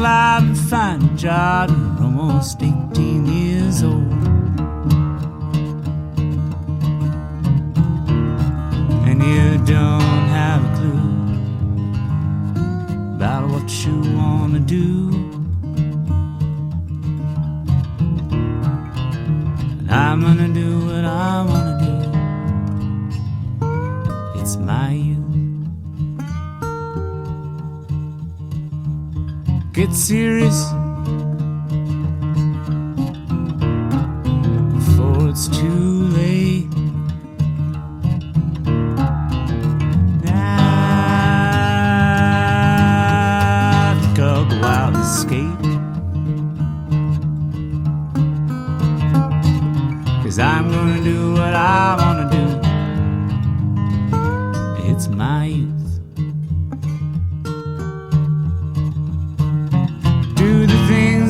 life and find a job. You're almost 18 years old, and you don't have a clue about what you wanna do. And I'm gonna do what I wanna do. It's my youth. Get serious before it's too late. I think I'll go out and skate, 'cause I'm gonna do what I wanna do. It's my youth.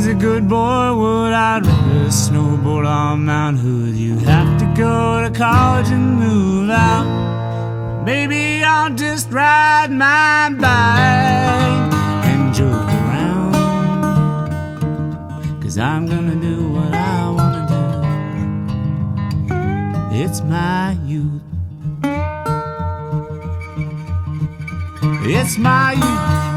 A good boy would. I'd rather snowboard on Mount Hood. You have to go to college and move out. Maybe I'll just ride my bike and joke around, 'cause I'm gonna do what I wanna do. It's my youth. It's my youth.